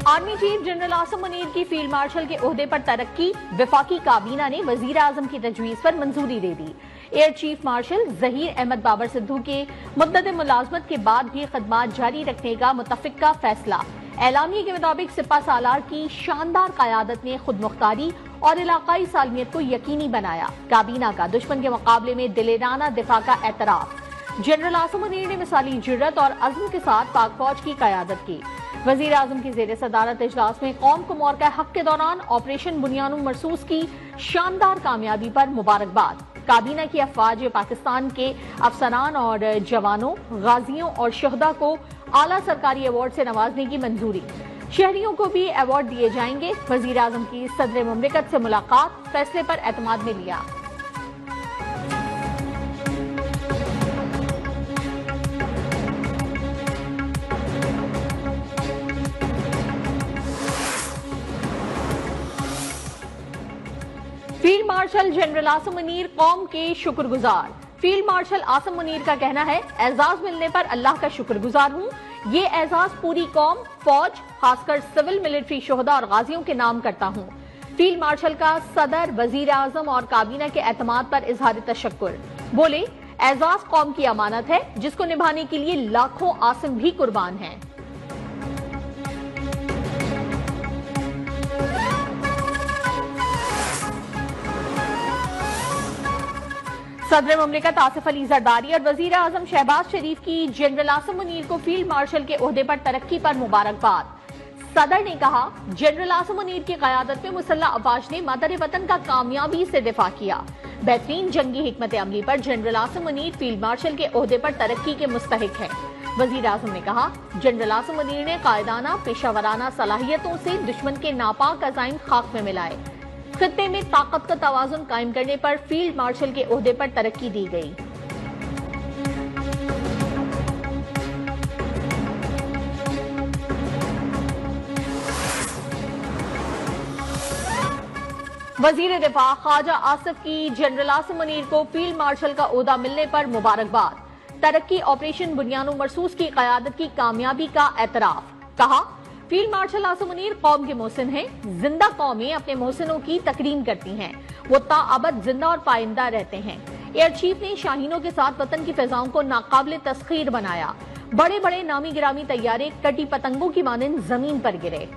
Army chief general Asim Munir की field marshal के ओहदे पर तरक्की, वफाकी काबीना ने वजीर आजम की तजवीज पर मंजूरी दे दी। Air chief marshal Zaheer Ahmed Babar Sidhu के मुद्दत मुलाजमत के बाद भी खदमात जारी रखने का मुतफिका फैसला। एलामिया के मुताबिक सिपा सालार की शानदार क़यादत ने खुद मुख्तारी और इलाकाई सालमियत को यकीनी बनाया। काबीना का दुश्मन के मुकाबले में दिलेराना दिफा का एतराफ। जनरल आसिम मुनीर ने मिसाली जुर्रत और अज़्म के साथ पाक फौज की क़यादत की। वजीर आजम की जेर सदारत इजलास में कौम को मौक़े हक के दौरान ऑपरेशन बुनियानुल मरसूस की शानदार कामयाबी पर मुबारकबाद। काबीना की अफवाज पाकिस्तान के अफसरान और जवानों, गाजियों और शहदा को आला सरकारी अवार्ड से नवाजने की मंजूरी। शहरियों को भी अवार्ड दिए जाएंगे। वजीर आजम की सदर मुमलिकत से मुलाकात, फैसले पर एतमाद में लिया। Field marshal general Asim Munir कौम के शुक्रगुजार। फील्ड मार्शल आसिम मुनीर का कहना है, एजाज मिलने पर अल्लाह का शुक्रगुजार हूँ। ये एजाज पूरी कौम, फौज, खासकर सिविल मिलिट्री शोहदा और गाजियों के नाम करता हूँ। फील्ड मार्शल का सदर, वजीर आजम और काबीना के एतमाद पर इजहार तशक्कुर। बोले, एजाज कौम की अमानत है जिसको निभाने के लिए लाखों आसिम भी कुर्बान हैं। सदर मुमलिकत आसिफ अली जरदारी और वजीर आजम शहबाज शरीफ की जनरल आसिम मुनीर को फील्ड मार्शल के ओहदे पर तरक्की पर मुबारकबाद। सदर ने कहा, जनरल आसिम मुनीर की क़यादत में मुसल्लह अफवाज ने मादर वतन का कामयाबी से दिफा किया। बेहतरीन जंगी हिकमत अमली पर general Asim Munir field marshal के ओहदे पर तरक्की के मुस्तहिक है। वजीर आजम ने कहा, जनरल आसिम मुनीर ने कायदाना पेशावराना सलाहियतों से दुश्मन के नापाक अज़ाइम खाक में मिलाए। खित्ते में ताकत का तवाज़ुन कायम करने पर फील्ड मार्शल के ओहदे पर तरक्की दी गई। वजीर दिफा ख्वाजा आसिफ की जनरल आसिम मुनीर को फील्ड मार्शल का ओहदा मिलने पर मुबारकबाद। तरक्की, ऑपरेशन बुनियानुल मरसूस की क़यादत की कामयाबी का एतराफ। कहा, फील्ड मार्शल आसिम मुनीर कौम के मोहसिन हैं। जिंदा कौमें अपने मोहसिनों की तकरीम करती हैं। वो ताअबद जिंदा और पाइंदा रहते हैं। एयर चीफ ने शाहीनों के साथ वतन की फिजाओं को नाकाबिल तस्खीर बनाया। बड़े बड़े नामी गिरामी तैयारे कटी पतंगों की मानंद जमीन पर गिरे।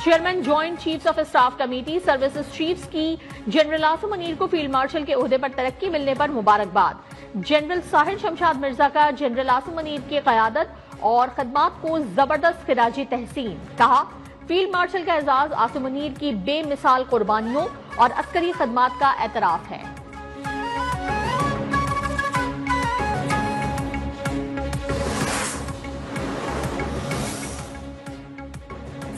Chairman joint chiefs of staff committee services chiefs की जनरल आसिम मुनीर को फील्ड मार्शल के ओहदे पर तरक्की मिलने पर मुबारकबाद। जनरल साहिर शमशाद मिर्जा का जनरल आसिम मुनीर की क़यादत और खदमात को जबरदस्त खिराजी तहसीन। कहा, फील्ड मार्शल का एजाज आसिम मुनीर की बेमिसाल कुर्बानियों और अस्करी खदमात का एतराफ है।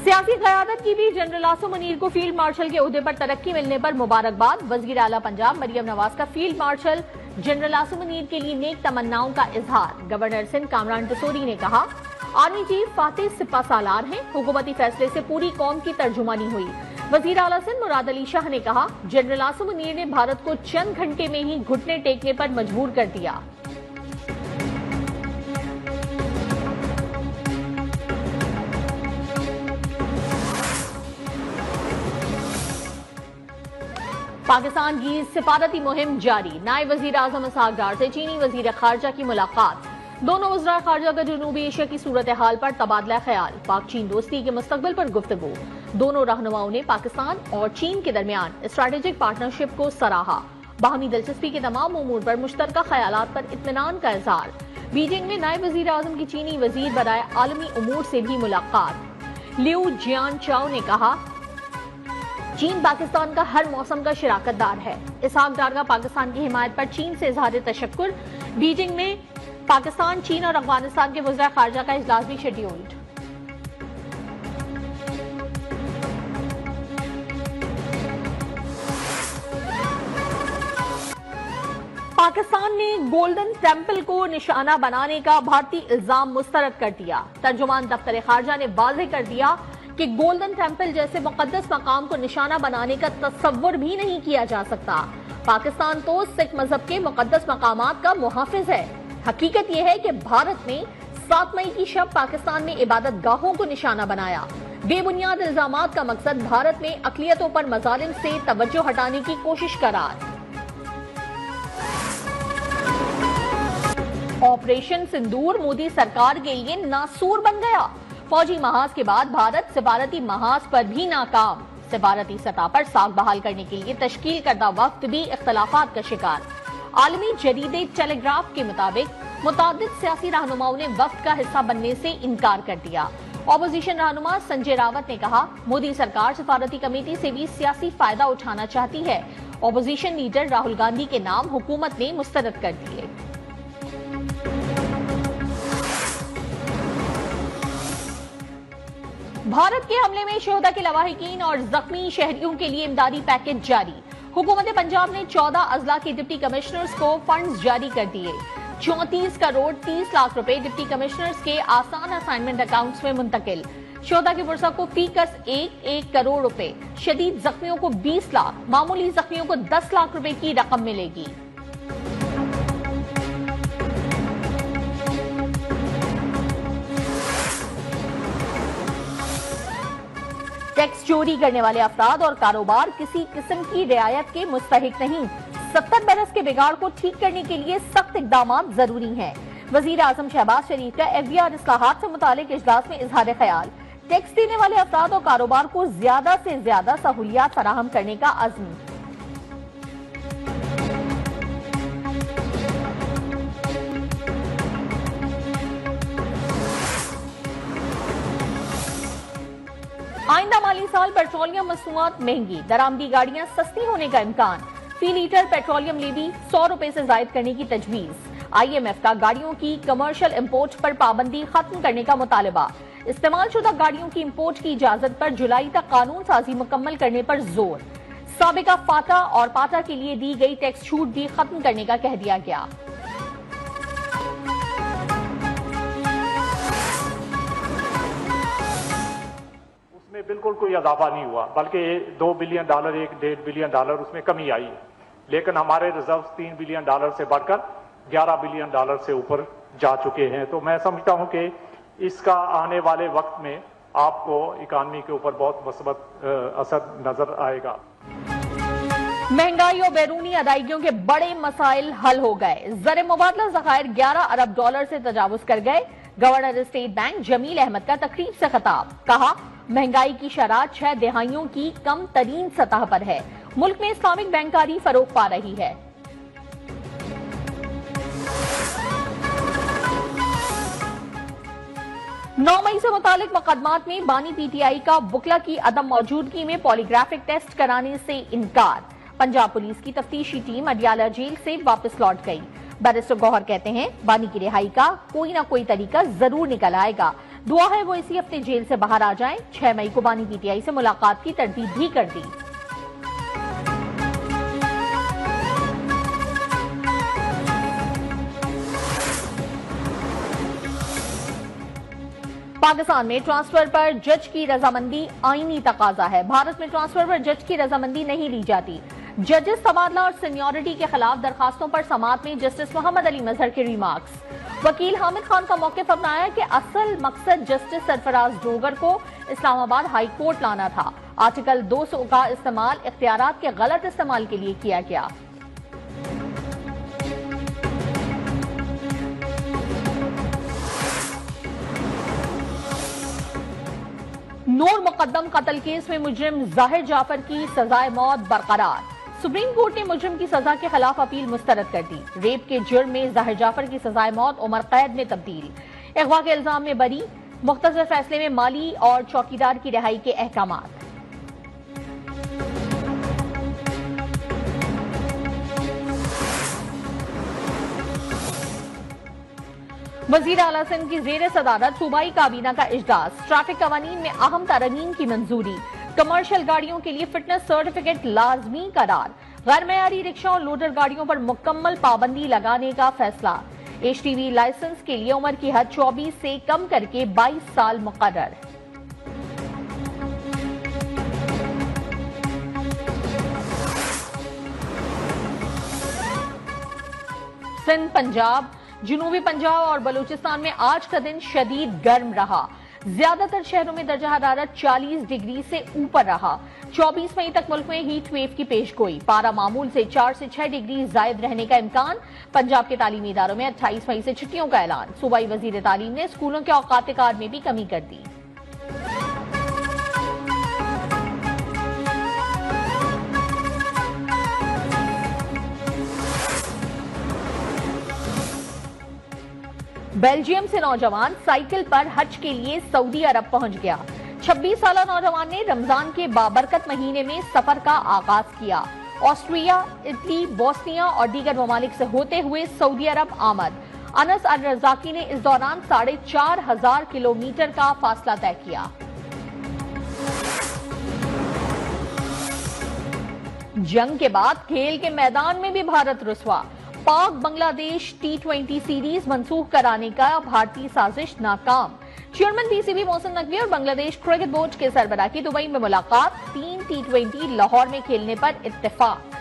सियासी क़यादत की भी जनरल आसिम मुनीर को फील्ड मार्शल के ओहदे पर तरक्की मिलने पर मुबारकबाद। वज़ीर आला पंजाब मरियम नवाज का field marshal general Asim Munir के लिए नेक तमन्नाओं का इजहार। गवर्नर सिंध कामरान टसूरी ने कहा, आर्मी चीफ फातेह सिपा सालार हैं। हुकूमती फैसले से पूरी कौम की तर्जुमानी हुई। वज़ीर आला सिंध मुराद अली शाह ने कहा, जनरल आसिम मुनीर ने भारत को चंद घंटे में ही घुटने टेकने पर मजबूर कर दिया। पाकिस्तान की सिफारती मुहिम जारी। नायब वजीर आजम इसहाक डार से चीनी वजीर खारजा की मुलाकात। दोनों वज़राए खारजा का जनूबी एशिया की सूरत हाल पर तबादला ख्याल। पाक चीन दोस्ती के मुस्तकबिल पर गुफ्तगू। दोनों रहनुमाओं ने पाकिस्तान और चीन के दरमियान स्ट्रेटेजिक पार्टनरशिप को सराहा। बाहमी दिलचस्पी के तमाम उमूर पर मुश्तरका ख्यालात पर इत्मीनान का इजहार। बीजिंग में नायब वजीर आजम की चीनी वजीर बराए आलमी उमूर से भी मुलाकात। लियू जियान चाओ ने कहा, चीन पाकिस्तान का हर मौसम का शिराकतदार है। इसहाक डार का पाकिस्तान की हिमायत पर चीन से इजहार तशक्कुर। बीजिंग में पाकिस्तान, चीन और अफगानिस्तान के वज़ीर खारजा का इजलास भी शेड्यूल्ड। पाकिस्तान ने गोल्डन टेम्पल को निशाना बनाने का भारतीय इल्जाम मुस्तरद कर दिया। तर्जुमान दफ्तर खारजा ने वाज़ेह कर दिया कि गोल्डन टेम्पल जैसे मुकद्दस मकाम को निशाना बनाने का तसव्वुर भी नहीं किया जा सकता। पाकिस्तान तो सिख मजहब के मुकद्दस मकामात का मुहाफिज है। हकीकत यह है कि भारत ने 7 मई की शब पाकिस्तान में इबादत गाहों को निशाना बनाया। बेबुनियाद इल्जामात का मकसद भारत में अकलियतों पर मजालिम से तवज्जो हटाने की कोशिश करार। ऑपरेशन सिंदूर मोदी सरकार के लिए नासूर बन गया। फौजी महाज के बाद भारत सिफारती महाज पर भी नाकाम। सिफारती सतह पर साख बहाल करने के लिए तश्कील करदा वक्त भी इख्तलाफात का शिकार। आलमी जरीदे टेलीग्राफ के मुताबिक मुतादिद सियासी रहनुमाओं ने वक्त का हिस्सा बनने से इनकार कर दिया। ऑपोजिशन रहनुमा संजय रावत ने कहा, मोदी सरकार सिफारती कमेटी से भी सियासी फायदा उठाना चाहती है। ऑपोजिशन लीडर राहुल गांधी के नाम हुकूमत ने मुस्तरद कर दिए। भारत के हमले में शोहदा के लवाहिकीन और जख्मी शहरियों के लिए इमदादी पैकेज जारी। हुकूमत पंजाब ने 14 अजला के डिप्टी कमिश्नर्स को फंड्स जारी कर दिए। 34 करोड़ 30 लाख रुपए डिप्टी कमिश्नर्स के आसान असाइनमेंट अकाउंट्स में मुंतकिल। शोहदा के वर्षा को फीकस 1 करोड़ रुपए, शदीद जख्मियों को 20 लाख, मामूली जख्मियों को 10 लाख रुपए की रकम मिलेगी। टैक्स चोरी करने वाले अफराद और कारोबार किसी किस्म की रियायत के मुस्तहिक नहीं। 70 बरस के बिगाड़ को ठीक करने के लिए सख्त इकदाम जरूरी हैं। वजीर आजम शहबाज शरीफ का FBR इस्लाहात से मुतालिक इजलास में इजहार ख्याल। टैक्स देने वाले अफराद और कारोबार को ज्यादा से ज्यादा सहूलियात फराहम करने का अज़्म। आइंदा माली साल पेट्रोलियम मसनूआत महंगी, दरामदी गाड़ियां सस्ती होने का इम्कान। फी लीटर पेट्रोलियम लेवी 100 रुपए से जायद करने की तजवीज। IMF का गाड़ियों की कमर्शियल इंपोर्ट पर पाबंदी खत्म करने का मुतालबा। इस्तेमाल शुदा गाड़ियों की इंपोर्ट की इजाजत पर जुलाई तक कानून साजी मुकम्मल करने पर जोर। साबिका फाटा और पाटा के लिए दी गई टैक्स छूट भी खत्म करने का कह दिया गया। बिल्कुल कोई इजाफा नहीं हुआ, बल्कि $2 बिलियन, $1.5 बिलियन उसमें कमी आई है। लेकिन हमारे रिजर्व $3 बिलियन से बढ़कर $11 बिलियन से ऊपर जा चुके हैं। तो मैं समझता हूं कि इसका आने वाले वक्त में आपको इकानमी के ऊपर बहुत मुस्बत असर नजर आएगा। महंगाई और बैरूनी अदायगियों के बड़े मसाइल हल हो गए। ज़र मुबादला ज़खायर $11 अरब से तजावुज कर गए। Governor state bank Jamil Ahmed का तकरीब से खिताब, कहा महंगाई की शरह 6 दिहाइयों की कम तरीन सतह पर है। मुल्क में इस्लामिक बैंकारी फरोग पा रही है। नौ मई से मुतालिक मुकदमात में बानी PTI का बुकला की अदम मौजूदगी में पॉलीग्राफिक टेस्ट कराने से इनकार। पंजाब पुलिस की तफ्तीशी टीम अडियाला जेल से वापस लौट गई। बैरिस्टर गौहर कहते हैं बानी की रिहाई का कोई ना कोई तरीका जरूर निकल आएगा। दुआ है वो इसी हफ्ते जेल से बाहर आ जाएं। 6 मई को बानी PTI से मुलाकात की तरतीब भी कर दी। पाकिस्तान में ट्रांसफर पर जज की रजामंदी आईनी तकाजा है। भारत में ट्रांसफर पर जज की रजामंदी नहीं ली जाती। जजेस तबादला और सीनियरिटी के खिलाफ दरखास्तों पर समाअत में जस्टिस मोहम्मद अली मजहर के रिमार्क्स। वकील हामिद खान का मौक़िफ़ अपनाया कि असल मकसद जस्टिस सरफराज डोगर को इस्लामाबाद हाई कोर्ट लाना था। आर्टिकल 200 का इस्तेमाल इख्तियारात के गलत इस्तेमाल के लिए किया गया। नूर मुकद्दम कत्ल केस में मुजरिम जाहिर जाफर की सजाए मौत बरकरार। सुप्रीम कोर्ट ने मुजरिम की सजा के खिलाफ अपील मुस्तरद कर दी। रेप के जुर्म में जाहिर जाफर की सजाए मौत उम्र कैद में तब्दील। अगवा के इल्जाम में बरी। मुख्तसर फैसले में माली और चौकीदार की रिहाई के अहकामात। वजीर आला सिंध की जेर सदारत सूबाई काबीना का इजलास। ट्रैफिक कवानीन में अहम तरमीम की मंजूरी। कमर्शियल गाड़ियों के लिए फिटनेस सर्टिफिकेट लाजमी करार। गैर मयारी रिक्शा और लोडर गाड़ियों पर मुकम्मल पाबंदी लगाने का फैसला। HTV लाइसेंस के लिए उम्र की हद 24 से कम करके 22 साल मुकर्रर। सिंध, पंजाब, जनूबी पंजाब और बलूचिस्तान में आज का दिन शदीद गर्म रहा। ज्यादातर शहरों में दर्जा हरारत 40 डिग्री से ऊपर रहा। 24 मई तक मुल्क में हीट वेव की पेशगोई। पारा मामूल से 4 से 6 डिग्री जायद रहने का इम्कान। पंजाब के तालीमी इदारों में 28 मई से छुट्टियों का ऐलान। सूबाई वजीर तालीम ने स्कूलों के औकात कार में भी कमी कर दी। बेल्जियम से नौजवान साइकिल पर हज के लिए सऊदी अरब पहुंच गया। 26 साल नौजवान ने रमजान के बाबरकत महीने में सफर का आगाज किया। ऑस्ट्रिया, इटली, बोस्निया और दीगर ममालिक से होते हुए सऊदी अरब आमद। अनस अल रजाकी ने इस दौरान 4,500 किलोमीटर का फासला तय किया। जंग के बाद खेल के मैदान में भी भारत रुसवा। पाक बांग्लादेश T20 सीरीज मंसूख कराने का भारतीय साजिश नाकाम। चेयरमैन पीसीबी मोहसिन नकवी और बांग्लादेश क्रिकेट बोर्ड के सरबराह की दुबई में मुलाकात। 3 T20 लाहौर में खेलने पर इत्तेफाक।